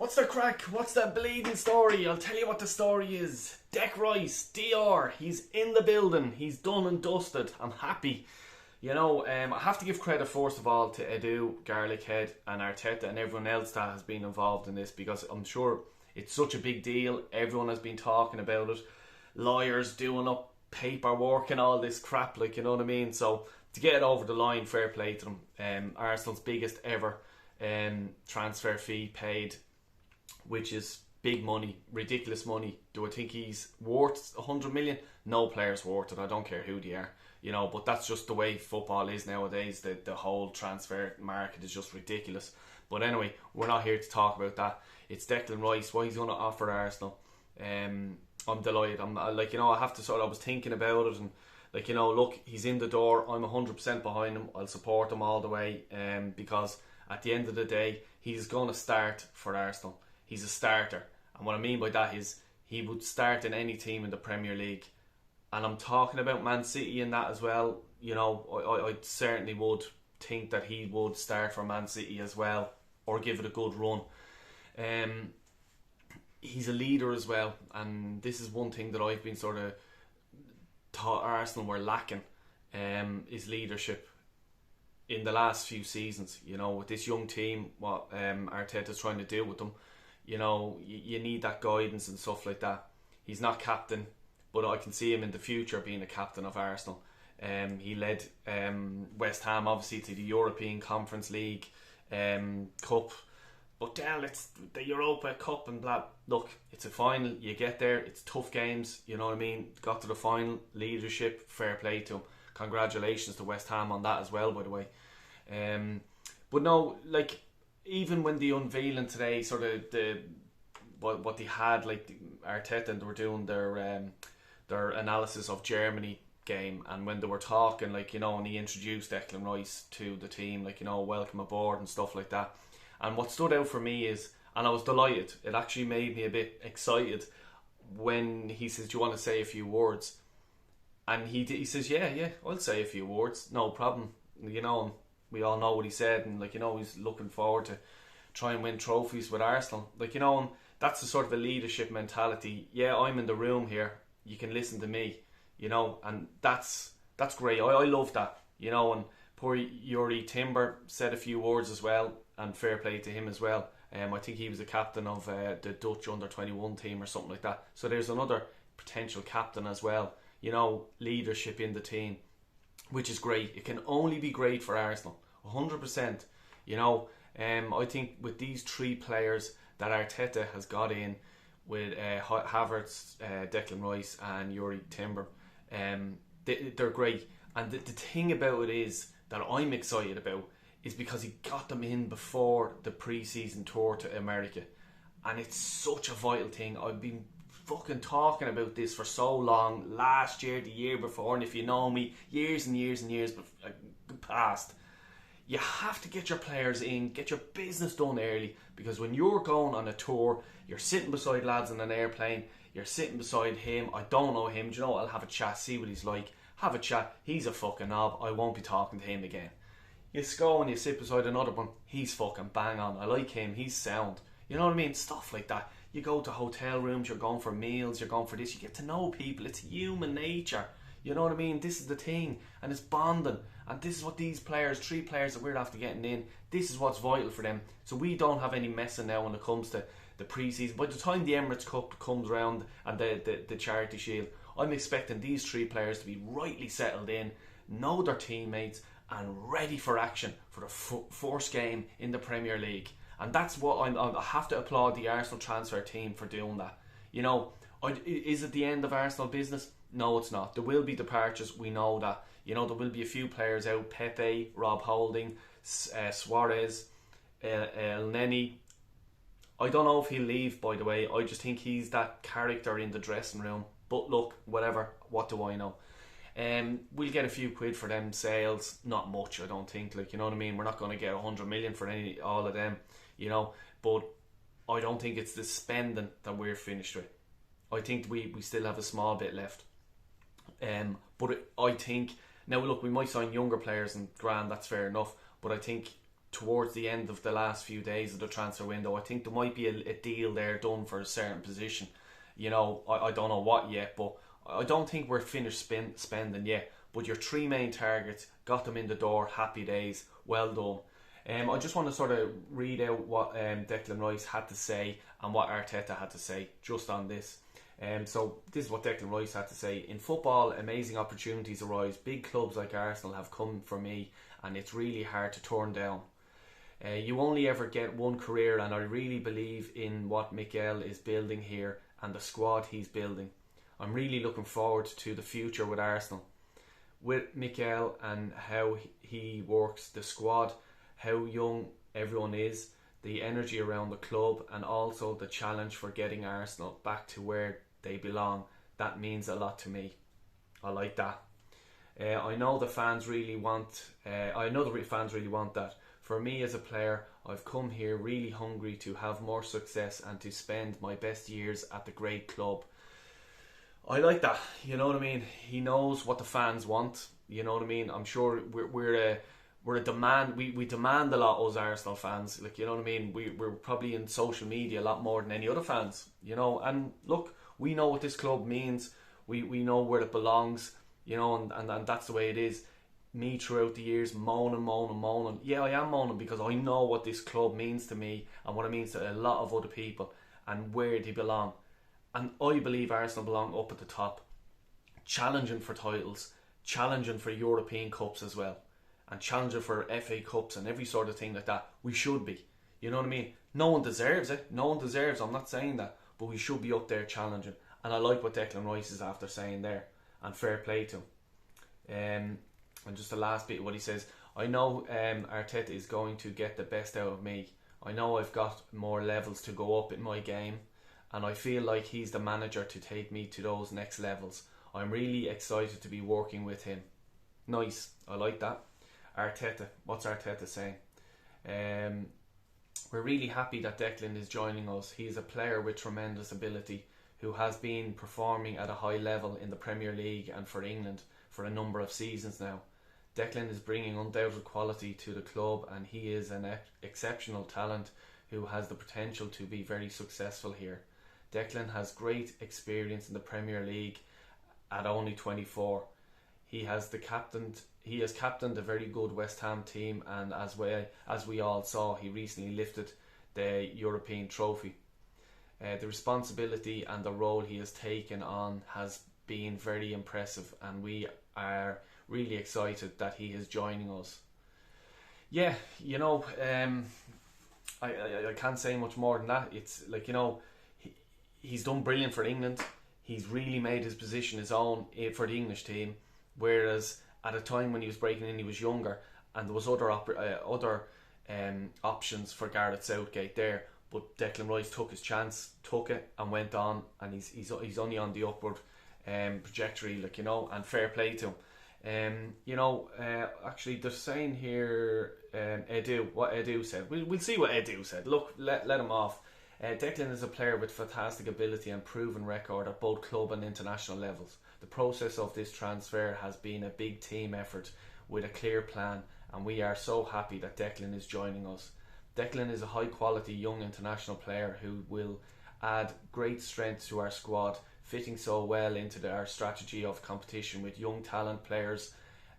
What's the crack? What's the bleeding story? I'll tell you what the story is. Declan Rice, DR, he's in the building. He's done and dusted. I'm happy. I have to give credit first of all to Edu, Garlic Head and Arteta and everyone else that has been involved in this, because I'm sure it's such a big deal. Everyone has been talking about it. Lawyers doing up paperwork and all this crap, you know what I mean? So to get it over the line, fair play to them. Arsenal's biggest ever transfer fee paid, which is big money, ridiculous money. Do I think he's worth 100 million? No player's worth it. I don't care who they are, but that's just the way football is nowadays. The whole transfer market is just ridiculous. But anyway, we're not here to talk about that. It's Declan Rice, what he's going to offer Arsenal. I'm delighted. I have to I was thinking about it and look, he's in the door. I'm 100% behind him. I'll support him all the way because at the end of the day, he's going to start for Arsenal. He's a starter. And what I mean by that is he would start in any team in the Premier League. And I'm talking about Man City in that as well. I certainly would think that he would start for Man City as well, or give it a good run. He's a leader as well, and this is one thing that I've been sort of thought Arsenal were lacking, is leadership in the last few seasons. With this young team, what Arteta's trying to do with them, you need that guidance and stuff like that. He's not captain, but I can see him in the future being a captain of Arsenal. He led West Ham obviously to the European Conference League Cup. But Dell, it's the Europa Cup and blah. Look, it's a final. You get there. It's tough games. You know what I mean? Got to the final. Leadership. Fair play to him. Congratulations to West Ham on that as well, by the way. But no, even when the unveiling today, sort of what they had, Arteta, and they were doing their analysis of Germany game, and when they were talking, and he introduced Declan Rice to the team, welcome aboard and stuff like that. And what stood out for me is, and I was delighted, it actually made me a bit excited when he says, do you want to say a few words? And he says, yeah, I'll say a few words, no problem. We all know what he said, and he's looking forward to try and win trophies with Arsenal. And that's the sort of a leadership mentality. Yeah, I'm in the room here, you can listen to me, and that's great. I love that, and poor Yuri Timber said a few words as well, and fair play to him as well. I think he was the captain of the Dutch under-21 team or something like that. So there's another potential captain as well. Leadership in the team, which is great. It can only be great for Arsenal, 100%. I think with these three players that Arteta has got in, with Havertz, Declan Rice and Yuri Timber, they're great. And the thing about it is that I'm excited about is because he got them in before the pre-season tour to America, and it's such a vital thing. I've been fucking talking about this for so long, last year, the year before, and if you know me, years and years and years past, you have to get your players in, get your business done early, because when you're going on a tour, you're sitting beside lads on an airplane, you're sitting beside him, I don't know him, I'll have a chat, see what he's like, have a chat, he's a fucking knob, I won't be talking to him again. You go and you sit beside another one, he's fucking bang on, I like him, he's sound. You know what I mean? Stuff like that. You go to hotel rooms, you're going for meals, you're going for this, you get to know people, it's human nature. You know what I mean? This is the thing, and it's bonding, and this is what these players, three players that we're after getting in, this is what's vital for them. So we don't have any messing now when it comes to the pre-season. By the time the Emirates Cup comes around and the Charity Shield, I'm expecting these three players to be rightly settled in, know their teammates, and ready for action for the first game in the Premier League. And that's what I have to applaud the Arsenal transfer team for doing that. Is it the end of Arsenal business? No, it's not. There will be departures, we know that. There will be a few players out, Pepe, Rob Holding, Suarez, El Neni. I don't know if he'll leave, by the way. I just think he's that character in the dressing room. But look, whatever, what do I know? We'll get a few quid for them sales, not much, I don't think. You know what I mean? We're not going to get 100 million for all of them, but I don't think it's the spending that we're finished with. I think we still have a small bit left. I think, now look, we might sign younger players and grand, that's fair enough, but I think towards the end of the last few days of the transfer window. I think there might be a deal there done for a certain position. You know, I don't know what yet, but I don't think we're finished spending yet. But your three main targets, got them in the door, happy days, well done. I just want to sort of read out what Declan Rice had to say and what Arteta had to say just on this. So this is what Declan Rice had to say. In football, amazing opportunities arise. Big clubs like Arsenal have come for me, and it's really hard to turn down. You only ever get one career, and I really believe in what Mikel is building here and the squad he's building. I'm really looking forward to the future with Arsenal. With Mikel and how he works the squad, how young everyone is, the energy around the club, and also the challenge for getting Arsenal back to where they belong. That means a lot to me. I like that. I know the fans really want. Fans really want that. For me as a player, I've come here really hungry to have more success and to spend my best years at the great club. I like that. You know what I mean? He knows what the fans want. You know what I mean? I'm sure we're a demand. We demand a lot, us Arsenal fans. Like, you know what I mean? We're probably in social media a lot more than any other fans. You know, and look, we know what this club means. We know where it belongs. You know, and that's the way it is. Me throughout the years moaning. Yeah, I am moaning because I know what this club means to me and what it means to a lot of other people and where they belong. And I believe Arsenal belong up at the top, challenging for titles, challenging for European Cups as well, and challenging for FA Cups and every sort of thing like that. We should be. You know what I mean? No one deserves it. No one deserves. I'm not saying that, but we should be up there challenging. And I like what Declan Rice is after saying there, and fair play to him. And just the last bit of what he says, I know Arteta is going to get the best out of me. I know I've got more levels to go up in my game, and I feel like he's the manager to take me to those next levels. I'm really excited to be working with him. Nice, I like that. Arteta, what's Arteta saying? We're really happy that Declan is joining us. He is a player with tremendous ability who has been performing at a high level in the Premier League and for England for a number of seasons now. Declan is bringing undoubted quality to the club, and he is an exceptional talent who has the potential to be very successful here. Declan has great experience in the Premier League at only 24. He has captained a very good West Ham team, and as we all saw, he recently lifted the European trophy. The responsibility and the role he has taken on has been very impressive, and we are really excited that he is joining us. Yeah, you know, I can't say much more than that. It's like, you know, he's done brilliant for England. He's really made his position his own for the English team, whereas at a time when he was breaking in, he was younger, and there was other options for Gareth Southgate there. But Declan Rice took his chance, took it, and went on, and he's only on the upward trajectory, like, you know, and fair play to him. You know, actually they're saying here, what Edu said. We'll see what Edu said. Look, let him off. Declan is a player with fantastic ability and proven record at both club and international levels. The process of this transfer has been a big team effort with a clear plan, and we are so happy that Declan is joining us. Declan is a high quality young international player who will add great strength to our squad, fitting so well into our strategy of competition with young talent players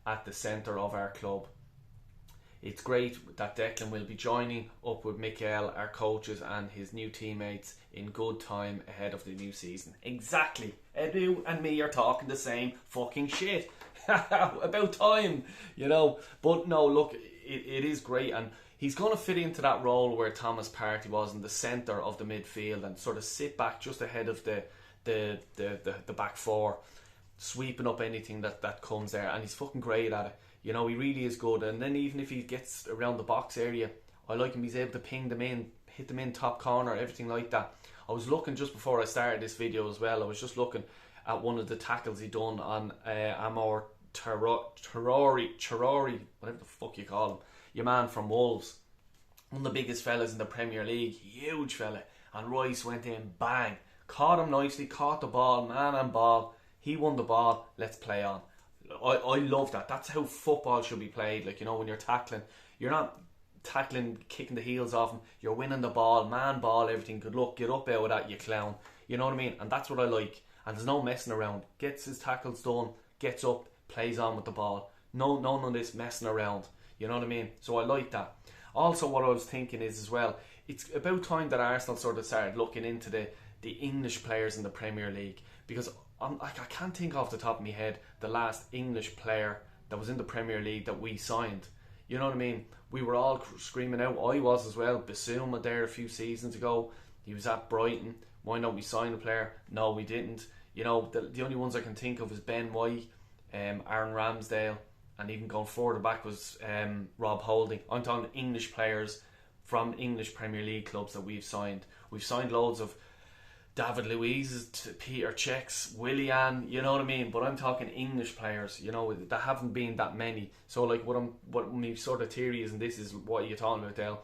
at the centre of our club. It's great that Declan will be joining up with Mikel, our coaches, and his new teammates in good time ahead of the new season. Exactly. Edu and me are talking the same fucking shit. About time, you know. But no, look, it is great, and he's going to fit into that role where Thomas Partey was in the centre of the midfield and sort of sit back just ahead of the back four, sweeping up anything that comes there, and he's fucking great at it. You know, he really is good. And then even if he gets around the box area, I like him. He's able to ping them in, hit them in top corner, everything like that. I was looking just before I started this video as well. I was just looking at one of the tackles he done on Amor Traore, whatever the fuck you call him, your man from Wolves, one of the biggest fellas in the Premier League, huge fella. And Rice went in, bang, caught him nicely, caught the ball, man and ball. He won the ball. Let's play on. I love that. That's how football should be played. Like, you know, when you're tackling, you're not tackling, kicking the heels off him. You're winning the ball, man ball, everything. Good luck, get up out of that, you clown. You know what I mean? And that's what I like. And there's no messing around. Gets his tackles done, gets up, plays on with the ball. None of this messing around. You know what I mean? So I like that. Also, what I was thinking is as well, it's about time that Arsenal sort of started looking into the English players in the Premier League, because I can't think off the top of my head the last English player that was in the Premier League that we signed. You know what I mean? We were all screaming out. I was as well. Basuma there a few seasons ago. He was at Brighton. Why not we sign a player? No, we didn't. You know, the only ones I can think of is Ben White, Aaron Ramsdale, and even going further back was Rob Holding. I'm talking English players from English Premier League clubs that we've signed. We've signed loads of David Luiz, Peter Cechs, Willian, you know what I mean? But I'm talking English players, you know, there haven't been that many. So like what my sort of theory is, and this is what you're talking about, Dale,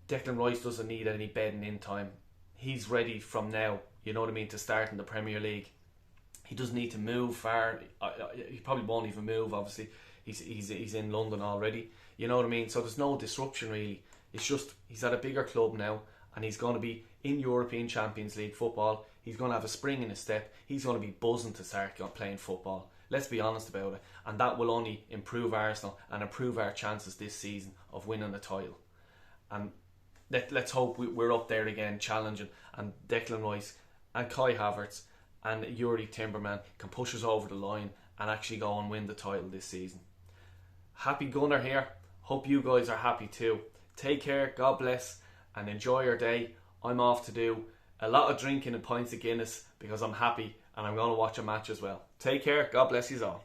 Declan Rice doesn't need any bedding in time. He's ready from now, you know what I mean, to start in the Premier League. He doesn't need to move far. He probably won't even move, obviously. He's in London already, you know what I mean? So there's no disruption really. It's just he's at a bigger club now, and he's going to be in European Champions League football. He's going to have a spring in his step. He's going to be buzzing to start playing football. Let's be honest about it. And that will only improve Arsenal and improve our chances this season of winning the title. And let's hope we're up there again, challenging. And Declan Rice and Kai Havertz and Yuri Timberman can push us over the line and actually go and win the title this season. Happy Gunner here. Hope you guys are happy too. Take care, God bless, and enjoy your day. I'm off to do a lot of drinking and pints of Guinness because I'm happy, and I'm going to watch a match as well. Take care, God bless you all.